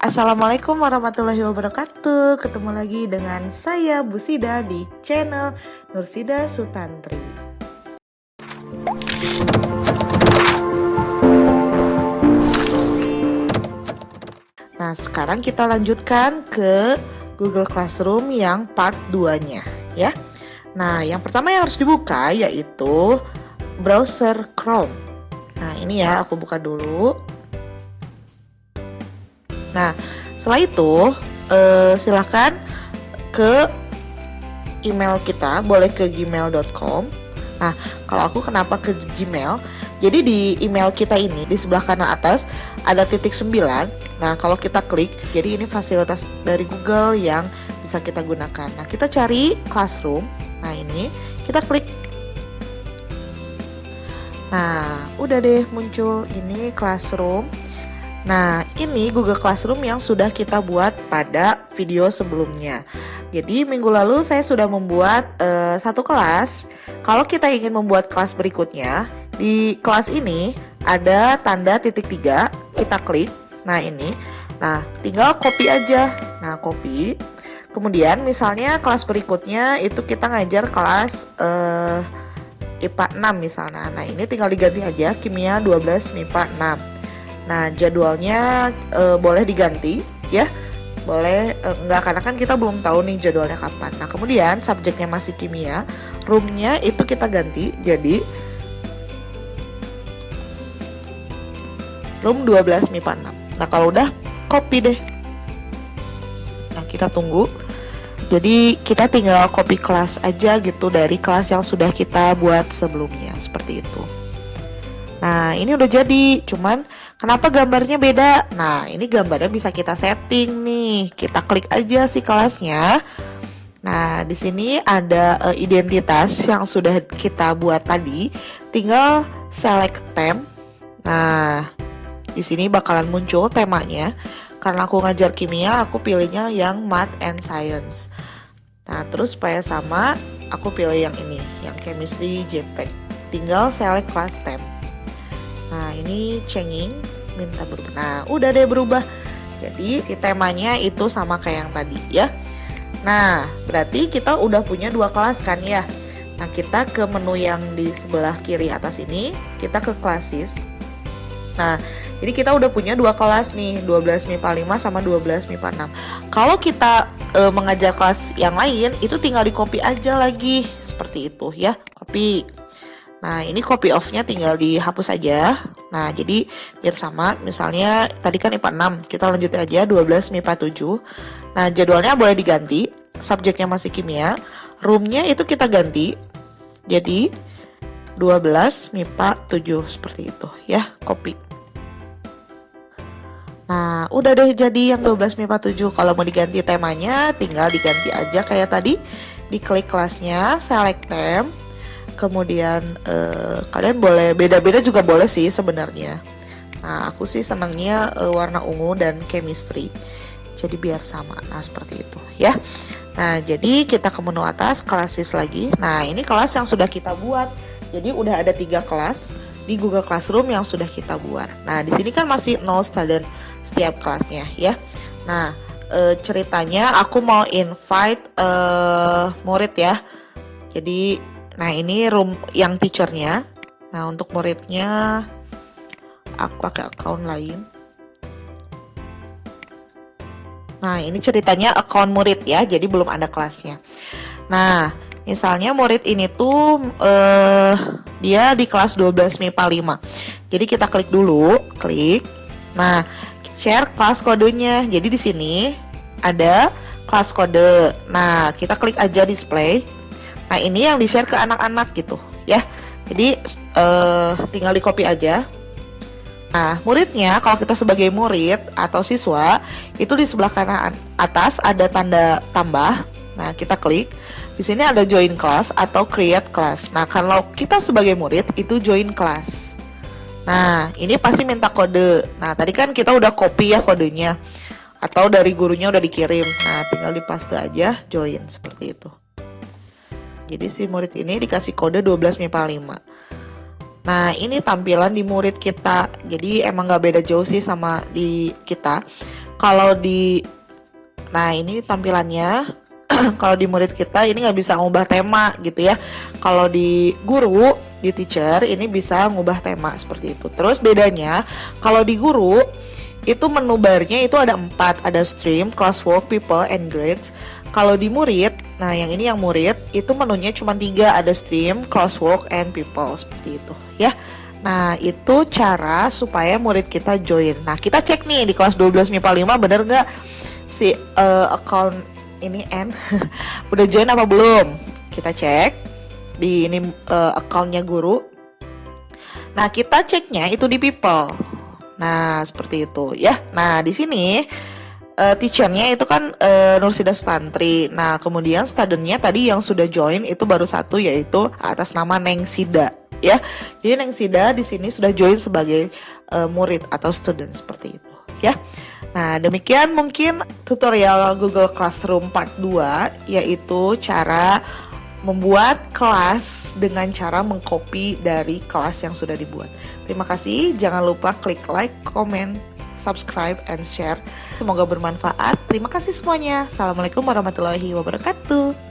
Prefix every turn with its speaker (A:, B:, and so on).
A: Assalamualaikum warahmatullahi wabarakatuh. Ketemu lagi dengan saya Bu Sida di channel Nursida Sutantri. Nah, sekarang kita lanjutkan ke Google Classroom yang part 2-nya ya. Nah, yang pertama yang harus dibuka yaitu browser Chrome. Nah, ini ya, aku buka dulu. Nah, setelah itu silakan ke email kita, boleh ke gmail.com. Nah, kalau aku kenapa ke Gmail? Jadi di email kita ini di sebelah kanan atas ada titik 9. Nah, kalau kita klik, jadi ini fasilitas dari Google yang bisa kita gunakan. Nah, kita cari Classroom. Nah, ini kita klik. Nah, udah deh muncul ini Classroom. Nah, ini Google Classroom yang sudah kita buat pada video sebelumnya. Jadi, minggu lalu saya sudah membuat satu kelas. Kalau kita ingin membuat kelas berikutnya, di kelas ini ada tanda titik 3, kita klik. Nah, ini. Nah, tinggal copy aja. Nah, copy. Kemudian, misalnya kelas berikutnya itu kita ngajar kelas IPA 6 misalnya. Nah, ini tinggal diganti aja, Kimia 12 MIPA 6. Nah, jadwalnya boleh diganti ya, boleh enggak, karena kan kita belum tahu nih jadwalnya kapan. Nah, kemudian subjeknya masih kimia, roomnya itu kita ganti jadi room 12 MIPA 6. Nah, kalau udah copy deh. Nah, kita tunggu. Jadi kita tinggal copy kelas aja gitu dari kelas yang sudah kita buat sebelumnya, seperti itu. Nah, ini udah jadi, cuman kenapa gambarnya beda? Nah, ini gambarnya bisa kita setting nih. Kita klik aja si kelasnya. Nah, di sini ada identitas yang sudah kita buat tadi. Tinggal select theme. Nah, di sini bakalan muncul temanya. Karena aku ngajar kimia, aku pilihnya yang Math and Science. Nah, terus supaya sama, aku pilih yang ini, yang Chemistry JPEG. Tinggal select class theme. Nah, ini changing, minta berubah. Nah, udah deh berubah. Jadi, si temanya itu sama kayak yang tadi ya. Nah, berarti kita udah punya dua kelas kan ya. Nah, kita ke menu yang di sebelah kiri atas ini, kita ke classes. Nah, jadi kita udah punya dua kelas nih, 12 MIPA 5 sama 12 MIPA 6. Kalau kita mengajar kelas yang lain, itu tinggal di copy aja lagi. Seperti itu ya, copy. Nah, ini copy off-nya tinggal dihapus aja. Nah, jadi biar sama, misalnya tadi kan IPA 6, kita lanjutin aja 12 MIPA 7. Nah, jadwalnya boleh diganti, subjeknya masih kimia, roomnya itu kita ganti, jadi 12 MIPA 7, seperti itu ya, copy. Nah, udah deh jadi yang 12 MIPA 7. Kalau mau diganti temanya, tinggal diganti aja kayak tadi, diklik kelasnya, select theme. Kemudian kalian boleh beda-beda juga boleh sih sebenarnya. Nah, aku sih senangnya warna ungu dan chemistry. Jadi biar sama. Nah, seperti itu ya. Nah, jadi kita ke menu atas, classes lagi. Nah, ini kelas yang sudah kita buat. Jadi udah ada 3 kelas di Google Classroom yang sudah kita buat. Nah, di sini kan masih 0 student setiap kelasnya ya. Nah, ceritanya aku mau invite murid ya. Jadi nah, ini room yang teachernya. Nah, untuk muridnya aku pakai account lain. Nah, ini ceritanya account murid ya, jadi belum ada kelasnya. Nah, misalnya murid ini tuh dia di kelas 12 MIPA 5. Jadi kita klik dulu, klik. Nah, share kelas kodenya. Jadi di sini ada kelas kode. Nah, kita klik aja display. Nah, ini yang di-share ke anak-anak gitu ya. Jadi tinggal di-copy aja. Nah, muridnya kalau kita sebagai murid atau siswa, itu di sebelah kanan atas ada tanda tambah. Nah, kita klik. Di sini ada join class atau create class. Nah, kalau kita sebagai murid itu join class. Nah, ini pasti minta kode. Nah, tadi kan kita udah copy ya kodenya. Atau dari gurunya udah dikirim. Nah, tinggal dipaste aja join seperti itu. Jadi si murid ini dikasih kode 12 MIPA 5. Nah, ini tampilan di murid kita. Jadi emang gak beda jauh sih sama di kita. Kalau di, nah ini tampilannya. Kalau di murid kita ini nggak bisa ngubah tema gitu ya. Kalau di guru, di teacher ini bisa ngubah tema seperti itu. Terus bedanya, kalau di guru itu menu barnya itu ada 4, ada stream, classwork, people, and grades. Kalau di murid, nah yang ini yang murid, itu menunya cuma 3, ada stream, classwork, and people, seperti itu ya. Nah itu cara supaya murid kita join. Nah kita cek nih di kelas 12 MIPA 5 bener nggak si account ini N udah join apa belum? Kita cek di ini accountnya guru. Nah kita ceknya itu di people. Nah seperti itu ya. Nah di sini teachernya itu kan Nursida Sutantri. Nah kemudian studentnya tadi yang sudah join itu baru 1, yaitu atas nama Nengsida ya. Jadi Nengsida di sini sudah join sebagai murid atau student seperti itu ya. Nah demikian mungkin tutorial Google Classroom Part 2, yaitu cara membuat kelas dengan cara mengcopy dari kelas yang sudah dibuat. Terima kasih, jangan lupa klik like, comment, subscribe, and share. Semoga bermanfaat. Terima kasih semuanya. Assalamualaikum warahmatullahi wabarakatuh.